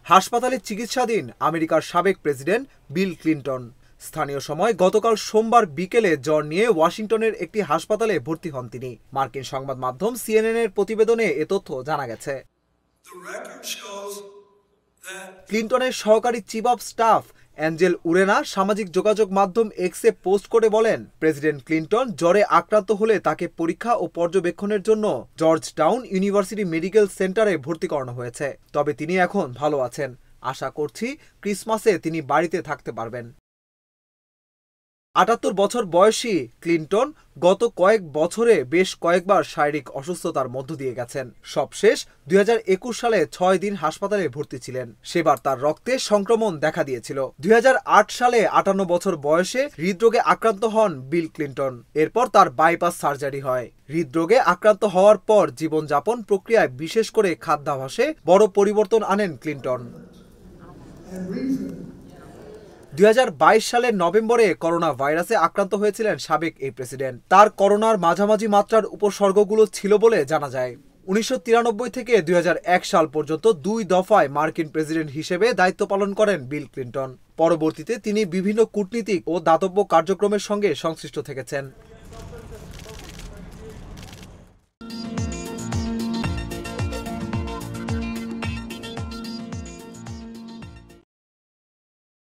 হাসপাতালে চিকিৎসাধীন আমেরিকার সাবেক প্রেসিডেন্ট বিল ক্লিন্টন স্থানীয় সময় গতকাল সোমবার বিকেলে জ্বর নিয়ে ওয়াশিংটনের একটি হাসপাতালে ভর্তি হন তিনি। মার্কিন সংবাদ মাধ্যম সিএনএন-এর প্রতিবেদনে এ তথ্য জানা গেছে। ক্লিন্টনের সহকারী চিফ অব স্টাফ অ্যাঞ্জেল উরেনা সামাজিক যোগাযোগ মাধ্যম এক্সে পোস্ট করে বলেন, প্রেসিডেন্ট ক্লিন্টন জ্বরে আক্রান্ত হলে তাকে পরীক্ষা ও পর্যবেক্ষণের জন্য জর্জ টাউন ইউনিভার্সিটি মেডিকেল সেন্টারে ভর্তি করানো হয়েছে। তবে তিনি এখন ভালো আছেন। আশা করছি ক্রিসমাসে তিনি বাড়িতে থাকতে পারবেন। ৭৮ বছর বয়সী ক্লিন্টন গত কয়েক বছরে বেশ কয়েকবার শারীরিক অসুস্থতার মধ্য দিয়ে গেছেন। সবশেষ ২০২১ সালে ৬ দিন হাসপাতালে ভর্তি ছিলেন। সেবার তার রক্তে সংক্রমণ দেখা দিয়েছিল। ২০০৮ সালে ৫৮ বছর বয়সে হৃদরোগে আক্রান্ত হন বিল ক্লিন্টন। এরপর তার বাইপাস সার্জারি হয়। হৃদরোগে আক্রান্ত হওয়ার পর জীবনযাপন প্রক্রিয়ায় বিশেষ করে খাদ্যাভ্যাসে বড় পরিবর্তন আনেন ক্লিন্টন। ২০২২ সালের নভেম্বরে করোনা ভাইরাসে আক্রান্ত হয়েছিলেন সাবেক এই প্রেসিডেন্ট। তার করোনার মাঝামাঝি মাত্রার উপসর্গগুলো ছিল বলে জানা যায়। ১৯৯৩ থেকে ২০০১ সাল পর্যন্ত ২ দফায় মার্কিন প্রেসিডেন্ট হিসেবে দায়িত্ব পালন করেন বিল ক্লিন্টন। পরবর্তীতে তিনি বিভিন্ন কূটনীতিক ও দাতব্য কার্যক্রমের সঙ্গে সংশ্লিষ্ট থেকেছেন।